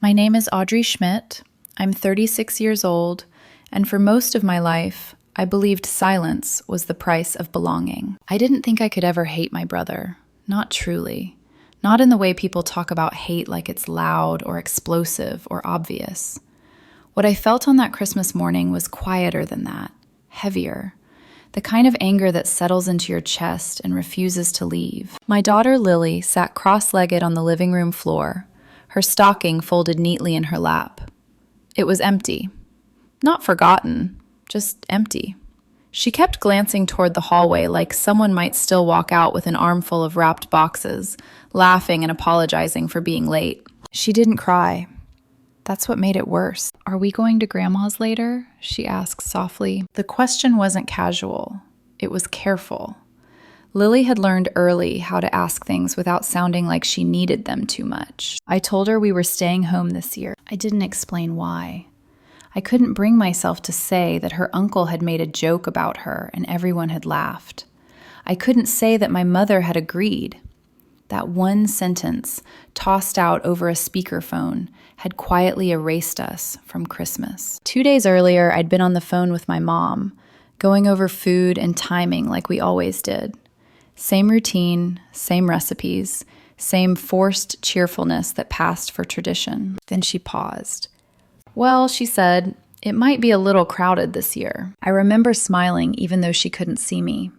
My name is Audrey Schmidt. I'm 36 years old, and for most of my life, I believed silence was the price of belonging. I didn't think I could ever hate my brother. Not truly. Not in the way people talk about hate like it's loud or explosive or obvious. What I felt on that Christmas morning was quieter than that, heavier. The kind of anger that settles into your chest and refuses to leave. My daughter Lily sat cross-legged on the living room floor, her stocking folded neatly in her lap. It was empty. Not forgotten, just empty. She kept glancing toward the hallway like someone might still walk out with an armful of wrapped boxes, laughing and apologizing for being late. She didn't cry. That's what made it worse. "Are we going to Grandma's later?" she asked softly. The question wasn't casual. It was careful. Lily had learned early how to ask things without sounding like she needed them too much. I told her we were staying home this year. I didn't explain why. I couldn't bring myself to say that her uncle had made a joke about her and everyone had laughed. I couldn't say that my mother had agreed. That one sentence, tossed out over a speakerphone, had quietly erased us from Christmas. 2 days earlier, I'd been on the phone with my mom, going over food and timing like we always did. Same routine, same recipes, same forced cheerfulness that passed for tradition. Then she paused. "Well," she said, "it might be a little crowded this year." I remember smiling even though she couldn't see me.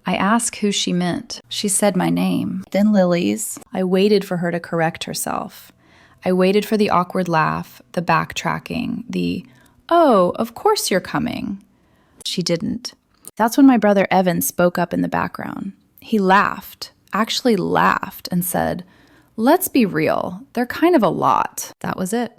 I asked who she meant. She said my name, then Lily's. I waited for her to correct herself. I waited for the awkward laugh, the backtracking, the, "Oh, of course you're coming." She didn't. That's when my brother Evan spoke up in the background. He laughed, actually laughed, and said, "Let's be real, they're kind of a lot." That was it.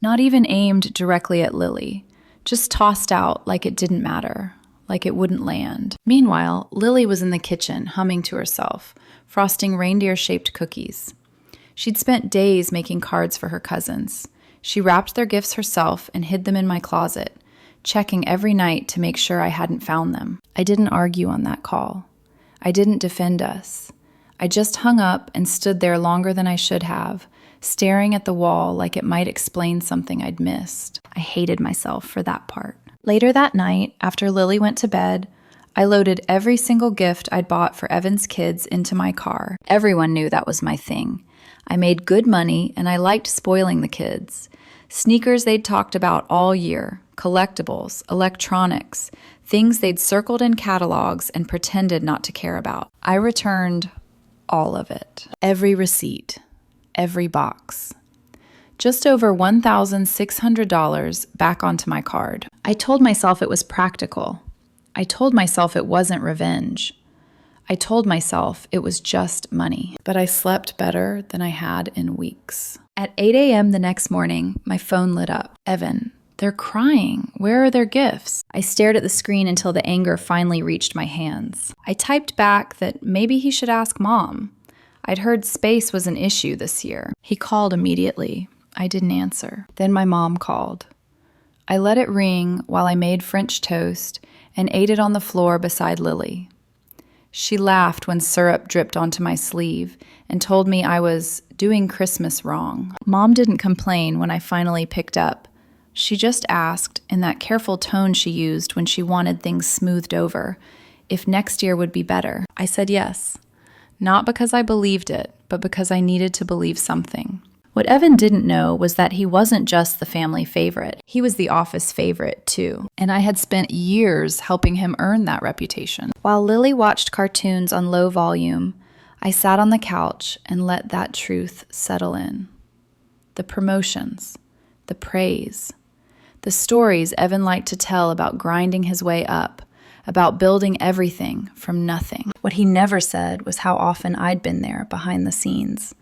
Not even aimed directly at Lily, just tossed out like it didn't matter, like it wouldn't land. Meanwhile, Lily was in the kitchen, humming to herself, frosting reindeer-shaped cookies. She'd spent days making cards for her cousins. She wrapped their gifts herself and hid them in my closet, checking every night to make sure I hadn't found them. I didn't argue on that call. I didn't defend us. I just hung up and stood there longer than I should have, staring at the wall like it might explain something I'd missed. I hated myself for that part. Later that night, after Lily went to bed, I loaded every single gift I'd bought for Evan's kids into my car. Everyone knew that was my thing. I made good money, and I liked spoiling the kids. Sneakers they'd talked about all year, collectibles, electronics, things they'd circled in catalogs and pretended not to care about. I returned all of it. Every receipt. Every box. Just over $1,600 back onto my card. I told myself it was practical. I told myself it wasn't revenge. I told myself it was just money. But I slept better than I had in weeks. At 8 a.m. the next morning, my phone lit up. "Evan, they're crying. Where are their gifts?" I stared at the screen until the anger finally reached my hands. I typed back that maybe he should ask Mom. I'd heard space was an issue this year. He called immediately. I didn't answer. Then my mom called. I let it ring while I made French toast and ate it on the floor beside Lily. She laughed when syrup dripped onto my sleeve and told me I was doing Christmas wrong. Mom didn't complain when I finally picked up. She just asked, in that careful tone she used when she wanted things smoothed over, if next year would be better. I said yes. Not because I believed it, but because I needed to believe something. What Evan didn't know was that he wasn't just the family favorite. He was the office favorite, too. And I had spent years helping him earn that reputation. While Lily watched cartoons on low volume, I sat on the couch and let that truth settle in. The promotions, the praise, the stories Evan liked to tell about grinding his way up, about building everything from nothing. What he never said was how often I'd been there behind the scenes.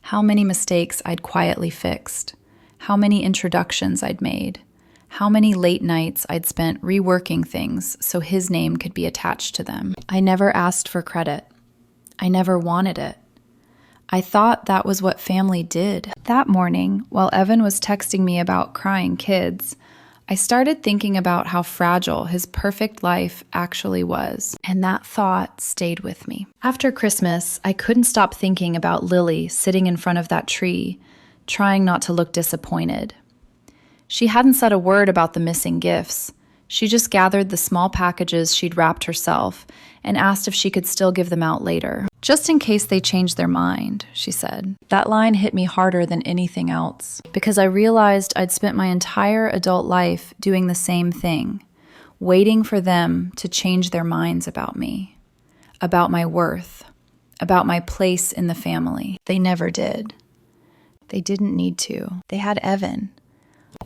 How many mistakes I'd quietly fixed, how many introductions I'd made, how many late nights I'd spent reworking things so his name could be attached to them. I never asked for credit. I never wanted it. I thought that was what family did. That morning, while Evan was texting me about crying kids, I started thinking about how fragile his perfect life actually was, and that thought stayed with me. After Christmas, I couldn't stop thinking about Lily sitting in front of that tree, trying not to look disappointed. She hadn't said a word about the missing gifts. She just gathered the small packages she'd wrapped herself and asked if she could still give them out later. Just in case they changed their mind, she said. That line hit me harder than anything else, because I realized I'd spent my entire adult life doing the same thing, waiting for them to change their minds about me, about my worth, about my place in the family. They never did. They didn't need to. They had Evan.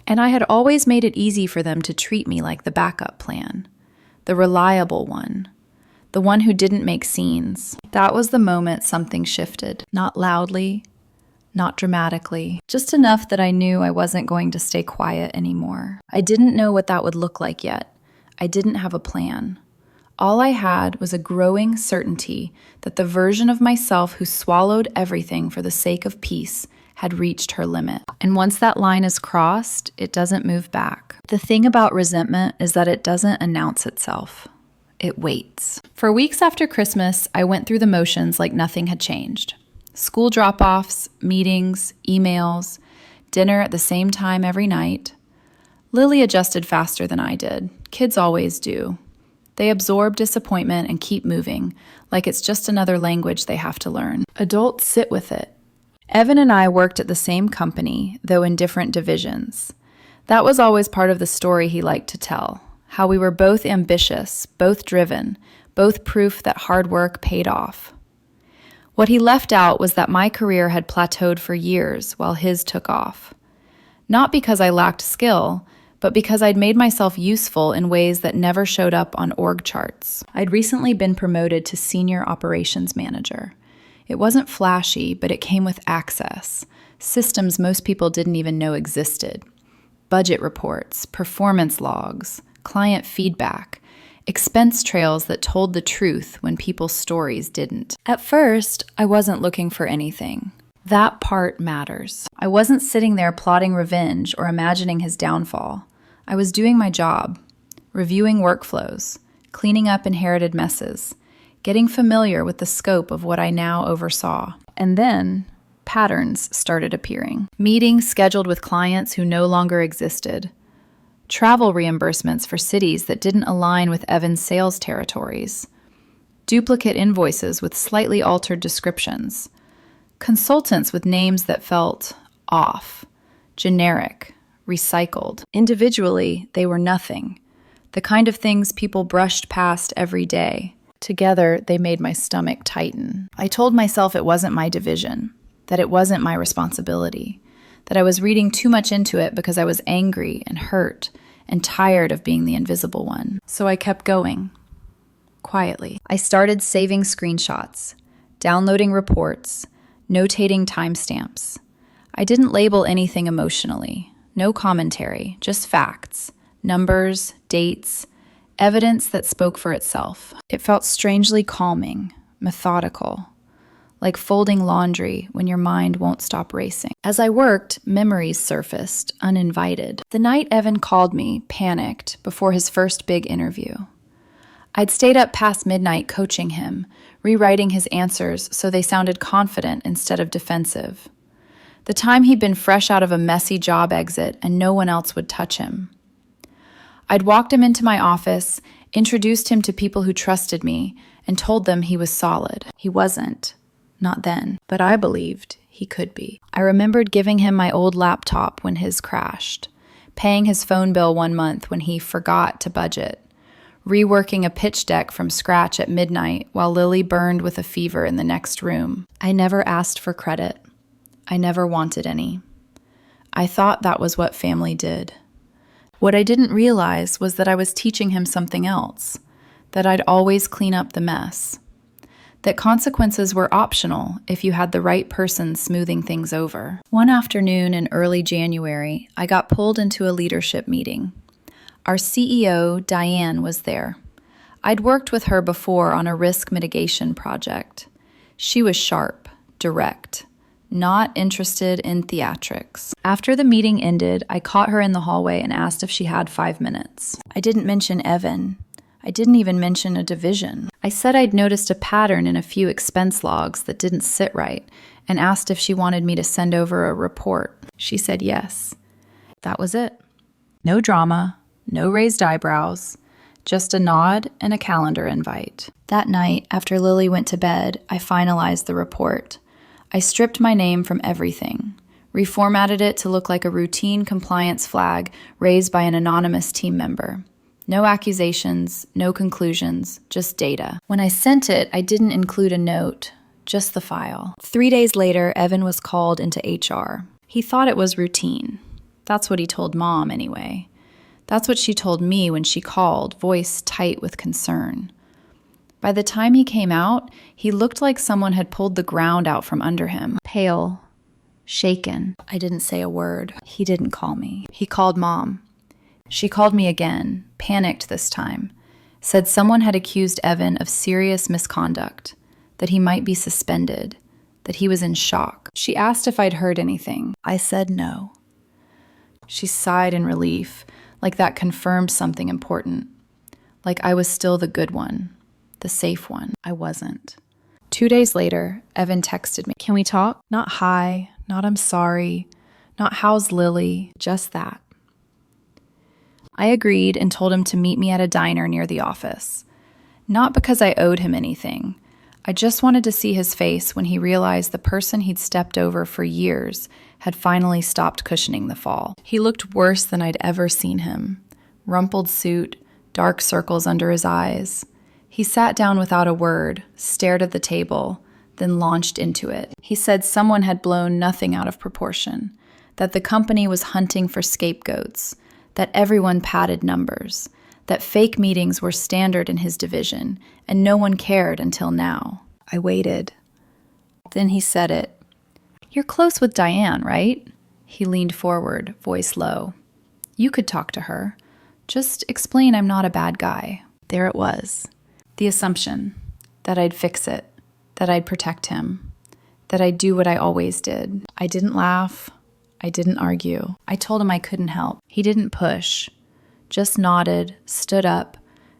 And I had always made it easy for them to treat me like the backup plan, the reliable one, the one who didn't make scenes. That was the moment something shifted. Not loudly, not dramatically, just enough that I knew I wasn't going to stay quiet anymore. I didn't know what that would look like yet. I didn't have a plan. All I had was a growing certainty that the version of myself who swallowed everything for the sake of peace had reached her limit. And once that line is crossed, it doesn't move back. The thing about resentment is that it doesn't announce itself. It waits. For weeks after Christmas, I went through the motions like nothing had changed. School drop-offs, meetings, emails, dinner at the same time every night. Lily adjusted faster than I did. Kids always do. They absorb disappointment and keep moving, like it's just another language they have to learn. Adults sit with it. Evan and I worked at the same company, though in different divisions. That was always part of the story he liked to tell, how we were both ambitious, both driven, both proof that hard work paid off. What he left out was that my career had plateaued for years while his took off. Not because I lacked skill, but because I'd made myself useful in ways that never showed up on org charts. I'd recently been promoted to senior operations manager. It wasn't flashy, but it came with access, systems most people didn't even know existed, budget reports, performance logs, client feedback, expense trails that told the truth when people's stories didn't. At first, I wasn't looking for anything. That part matters. I wasn't sitting there plotting revenge or imagining his downfall. I was doing my job, reviewing workflows, cleaning up inherited messes, getting familiar with the scope of what I now oversaw. And then patterns started appearing. Meetings scheduled with clients who no longer existed. Travel reimbursements for cities that didn't align with Evan's sales territories. Duplicate invoices with slightly altered descriptions. Consultants with names that felt off, generic, recycled. Individually, they were nothing. The kind of things people brushed past every day. Together, they made my stomach tighten. I told myself it wasn't my division, that it wasn't my responsibility, that I was reading too much into it because I was angry and hurt and tired of being the invisible one. So I kept going, quietly. I started saving screenshots, downloading reports, notating timestamps. I didn't label anything emotionally, no commentary, just facts, numbers, dates, evidence that spoke for itself. It felt strangely calming, methodical, like folding laundry when your mind won't stop racing. As I worked, memories surfaced, uninvited. The night Evan called me, panicked, before his first big interview. I'd stayed up past midnight coaching him, rewriting his answers so they sounded confident instead of defensive. The time he'd been fresh out of a messy job exit and no one else would touch him. I'd walked him into my office, introduced him to people who trusted me, and told them he was solid. He wasn't. Not then. But I believed he could be. I remembered giving him my old laptop when his crashed, paying his phone bill one month when he forgot to budget, reworking a pitch deck from scratch at midnight while Lily burned with a fever in the next room. I never asked for credit. I never wanted any. I thought that was what family did. What I didn't realize was that I was teaching him something else, that I'd always clean up the mess, that consequences were optional if you had the right person smoothing things over. One afternoon in early January, I got pulled into a leadership meeting. Our CEO, Diane, was there. I'd worked with her before on a risk mitigation project. She was sharp, direct, not interested in theatrics. After the meeting ended, I caught her in the hallway and asked if she had 5 minutes. I didn't mention Evan. I didn't even mention a division. I said I'd noticed a pattern in a few expense logs that didn't sit right, and asked if she wanted me to send over a report. She said yes. That was it. No drama, no raised eyebrows, just a nod and a calendar invite. That night, after Lily went to bed, I finalized the report. I stripped my name from everything, reformatted it to look like a routine compliance flag raised by an anonymous team member. No accusations, no conclusions, just data. When I sent it, I didn't include a note, just the file. 3 days later, Evan was called into HR. He thought it was routine. That's what he told Mom anyway. That's what she told me when she called, voice tight with concern. By the time he came out, he looked like someone had pulled the ground out from under him. Pale, shaken. I didn't say a word. He didn't call me. He called Mom. She called me again, panicked this time, said someone had accused Evan of serious misconduct, that he might be suspended, that he was in shock. She asked if I'd heard anything. I said no. She sighed in relief, like that confirmed something important, like I was still the good one, the safe one. I wasn't. 2 days later, Evan texted me. Can we talk? Not hi, not I'm sorry, not how's Lily, just that. I agreed and told him to meet me at a diner near the office. Not because I owed him anything. I just wanted to see his face when he realized the person he'd stepped over for years had finally stopped cushioning the fall. He looked worse than I'd ever seen him. Rumpled suit, dark circles under his eyes. He sat down without a word, stared at the table, then launched into it. He said someone had blown nothing out of proportion, that the company was hunting for scapegoats, that everyone padded numbers, that fake meetings were standard in his division, and no one cared until now. I waited. Then he said it. You're close with Diane, right? He leaned forward, voice low. You could talk to her. Just explain I'm not a bad guy. There it was. The assumption that I'd fix it, that I'd protect him, that I'd do what I always did. I didn't laugh. I didn't argue. I told him I couldn't help. He didn't push, just nodded, stood up,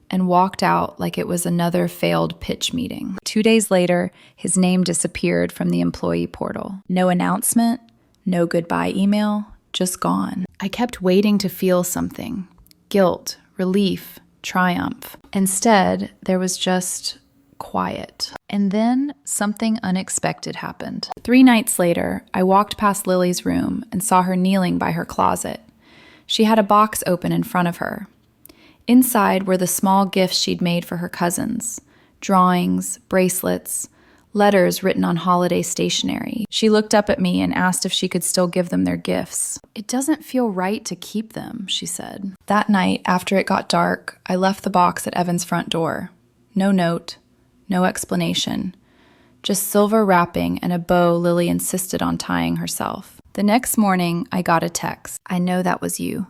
and walked out like it was another failed pitch meeting. 2 days later, his name disappeared from the employee portal. No announcement, no goodbye email, just gone. I kept waiting to feel something. Guilt, relief, triumph. Instead, there was just quiet. And then something unexpected happened. 3 nights later, I walked past Lily's room and saw her kneeling by her closet. She had a box open in front of her. Inside were the small gifts she'd made for her cousins, drawings, bracelets, letters written on holiday stationery. She looked up at me and asked if she could still give them their gifts. It doesn't feel right to keep them, she said. That night, after it got dark, I left the box at Evan's front door. No note, no explanation, just silver wrapping and a bow Lily insisted on tying herself. The next morning, I got a text. I know that was you.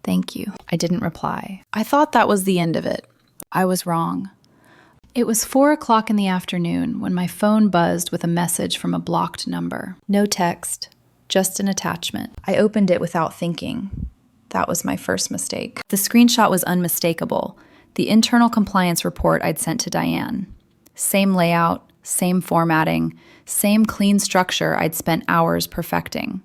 Thank you. I didn't reply. I thought that was the end of it. I was wrong. It was 4 o'clock in the afternoon when my phone buzzed with a message from a blocked number. No text, just an attachment. I opened it without thinking. That was my first mistake. The screenshot was unmistakable. The internal compliance report I'd sent to Diane. Same layout, same formatting, same clean structure I'd spent hours perfecting.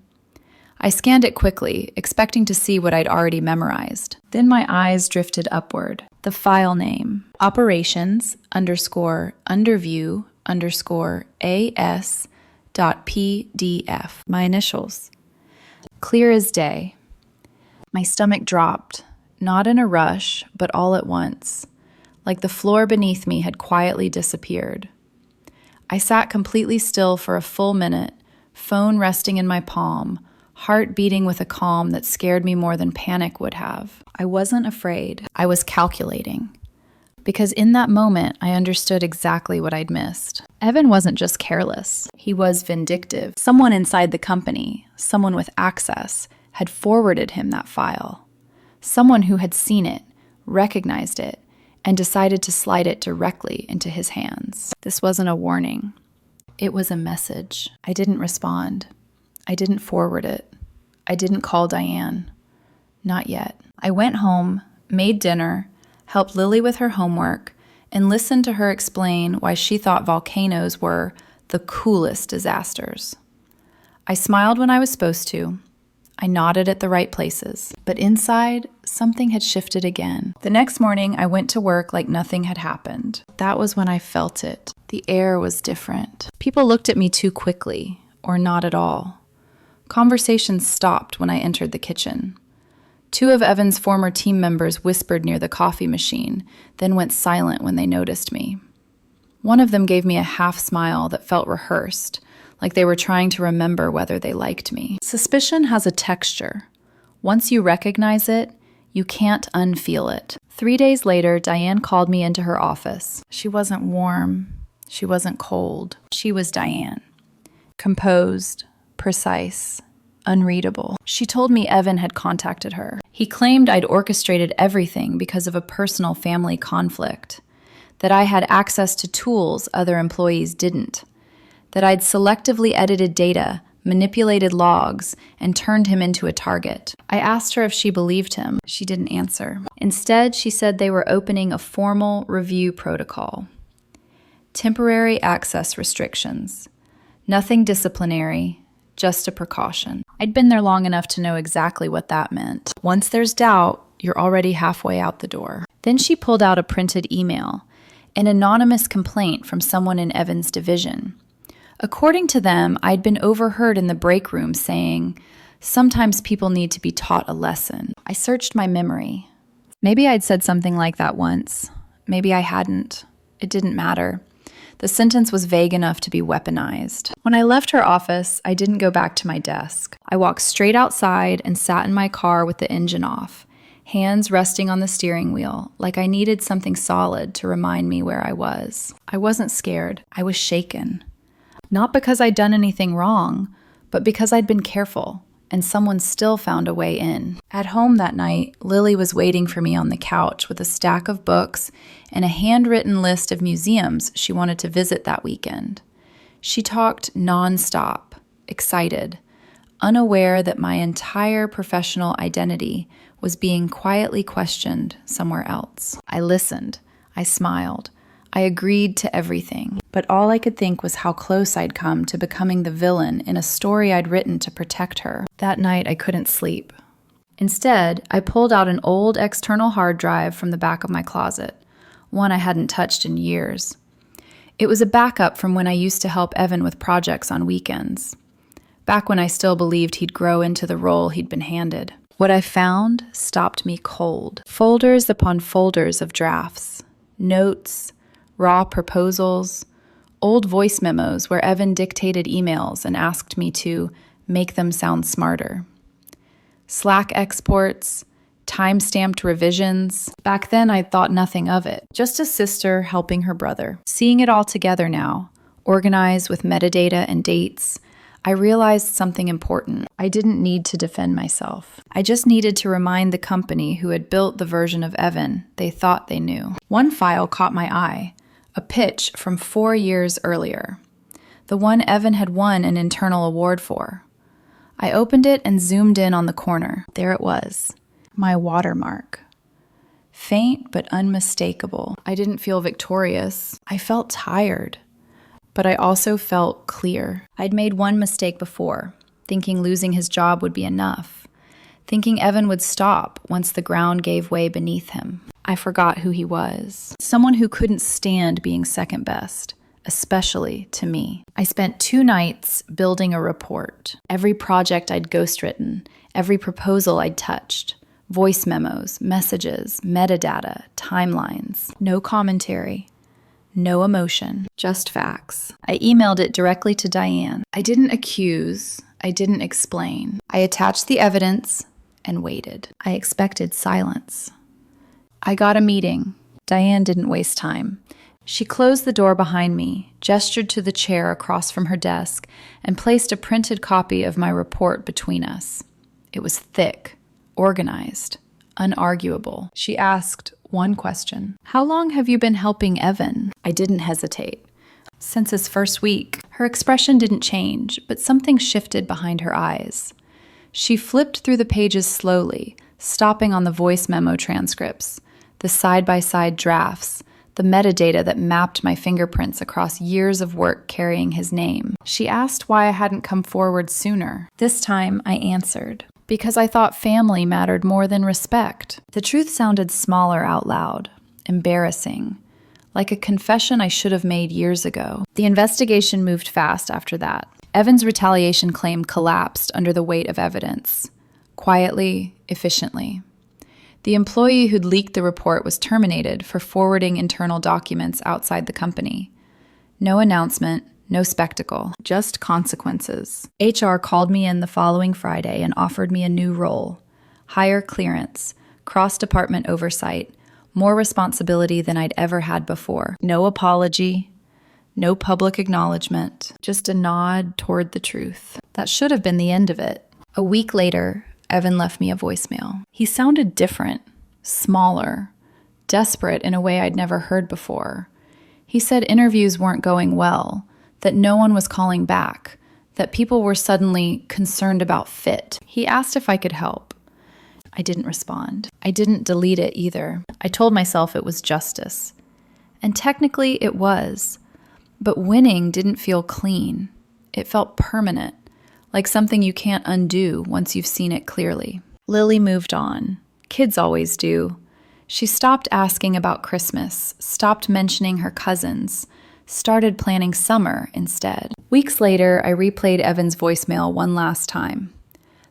I scanned it quickly, expecting to see what I'd already memorized. Then my eyes drifted upward. The file name, operations_underscore_as.pdf. My initials. Clear as day. My stomach dropped, not in a rush, but all at once, like the floor beneath me had quietly disappeared. I sat completely still for a full minute, phone resting in my palm, heart beating with a calm that scared me more than panic would have. I wasn't afraid. I was calculating. Because in that moment, I understood exactly what I'd missed. Evan wasn't just careless. He was vindictive. Someone inside the company, someone with access, had forwarded him that file. Someone who had seen it, recognized it, and decided to slide it directly into his hands. This wasn't a warning. It was a message. I didn't respond. I didn't forward it. I didn't call Diane. Not yet. I went home, made dinner, helped Lily with her homework, and listened to her explain why she thought volcanoes were the coolest disasters. I smiled when I was supposed to. I nodded at the right places. But inside, something had shifted again. The next morning, I went to work like nothing had happened. That was when I felt it. The air was different. People looked at me too quickly, or not at all. Conversations stopped when I entered the kitchen. 2 of Evan's former team members whispered near the coffee machine, then went silent when they noticed me. One of them gave me a half smile that felt rehearsed, like they were trying to remember whether they liked me. Suspicion has a texture. Once you recognize it, you can't unfeel it. 3 days later, Diane called me into her office. She wasn't warm. She wasn't cold. She was Diane. Composed, precise, unreadable. She told me Evan had contacted her. He claimed I'd orchestrated everything because of a personal family conflict, that I had access to tools other employees didn't, that I'd selectively edited data, manipulated logs, and turned him into a target. I asked her if she believed him. She didn't answer. Instead, she said they were opening a formal review protocol. Temporary access restrictions. Nothing disciplinary, just a precaution. I'd been there long enough to know exactly what that meant. Once there's doubt, you're already halfway out the door. Then she pulled out a printed email, an anonymous complaint from someone in Evan's division. According to them, I'd been overheard in the break room saying, "Sometimes people need to be taught a lesson." I searched my memory. Maybe I'd said something like that once. Maybe I hadn't. It didn't matter. The sentence was vague enough to be weaponized. When I left her office, I didn't go back to my desk. I walked straight outside and sat in my car with the engine off, hands resting on the steering wheel, like I needed something solid to remind me where I was. I wasn't scared. I was shaken. Not because I'd done anything wrong, but because I'd been careful, and someone still found a way in. At home that night, Lily was waiting for me on the couch with a stack of books and a handwritten list of museums she wanted to visit that weekend. She talked nonstop, excited, unaware that my entire professional identity was being quietly questioned somewhere else. I listened. I smiled. I agreed to everything, but all I could think was how close I'd come to becoming the villain in a story I'd written to protect her. That night, I couldn't sleep. Instead, I pulled out an old external hard drive from the back of my closet, one I hadn't touched in years. It was a backup from when I used to help Evan with projects on weekends, back when I still believed he'd grow into the role he'd been handed. What I found stopped me cold. Folders upon folders of drafts, notes, raw proposals, old voice memos where Evan dictated emails and asked me to make them sound smarter. Slack exports, time-stamped revisions. Back then, I'd thought nothing of it. Just a sister helping her brother. Seeing it all together now, organized with metadata and dates, I realized something important. I didn't need to defend myself. I just needed to remind the company who had built the version of Evan they thought they knew. One file caught my eye. A pitch from 4 years earlier, the one Evan had won an internal award for. I opened it and zoomed in on the corner. There it was, my watermark. Faint but unmistakable. I didn't feel victorious. I felt tired, but I also felt clear. I'd made one mistake before, thinking losing his job would be enough, thinking Evan would stop once the ground gave way beneath him. I forgot who he was. Someone who couldn't stand being second best, especially to me. I spent 2 nights building a report. Every project I'd ghostwritten, every proposal I'd touched, voice memos, messages, metadata, timelines. No commentary, no emotion, just facts. I emailed it directly to Diane. I didn't accuse, I didn't explain. I attached the evidence and waited. I expected silence. I got a meeting. Diane didn't waste time. She closed the door behind me, gestured to the chair across from her desk, and placed a printed copy of my report between us. It was thick, organized, unarguable. She asked one question. "How long have you been helping Evan?" I didn't hesitate. "Since his first week." Her expression didn't change, but something shifted behind her eyes. She flipped through the pages slowly, stopping on the voice memo transcripts, the side-by-side drafts, the metadata that mapped my fingerprints across years of work carrying his name. She asked why I hadn't come forward sooner. This time, I answered, because I thought family mattered more than respect. The truth sounded smaller out loud, embarrassing, like a confession I should have made years ago. The investigation moved fast after that. Evan's retaliation claim collapsed under the weight of evidence, quietly, efficiently. The employee who'd leaked the report was terminated for forwarding internal documents outside the company. No announcement, no spectacle, just consequences. HR called me in the following Friday and offered me a new role: higher clearance, cross-department oversight, more responsibility than I'd ever had before. No apology, no public acknowledgement, just a nod toward the truth. That should have been the end of it. A week later, Evan left me a voicemail. He sounded different, smaller, desperate in a way I'd never heard before. He said interviews weren't going well, that no one was calling back, that people were suddenly concerned about fit. He asked if I could help. I didn't respond. I didn't delete it either. I told myself it was justice. And technically it was. But winning didn't feel clean. It felt permanent, like something you can't undo once you've seen it clearly. Lily moved on. Kids always do. She stopped asking about Christmas, stopped mentioning her cousins, started planning summer instead. Weeks later, I replayed Evan's voicemail one last time.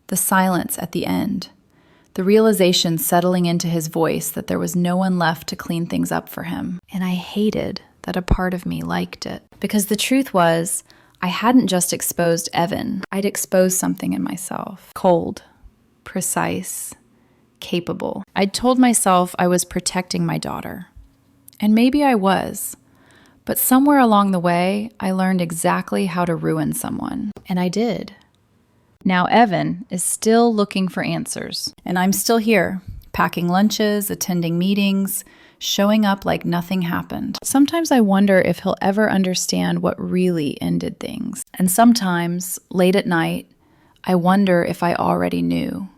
The silence at the end. The realization settling into his voice that there was no one left to clean things up for him. And I hated that a part of me liked it. Because the truth was, I hadn't just exposed Evan. I'd exposed something in myself. Cold, precise, capable. I'd told myself I was protecting my daughter. And maybe I was. But somewhere along the way, I learned exactly how to ruin someone. And I did. Now Evan is still looking for answers. And I'm still here, packing lunches, attending meetings, showing up like nothing happened. Sometimes I wonder if he'll ever understand what really ended things. And sometimes, late at night, I wonder if I already knew.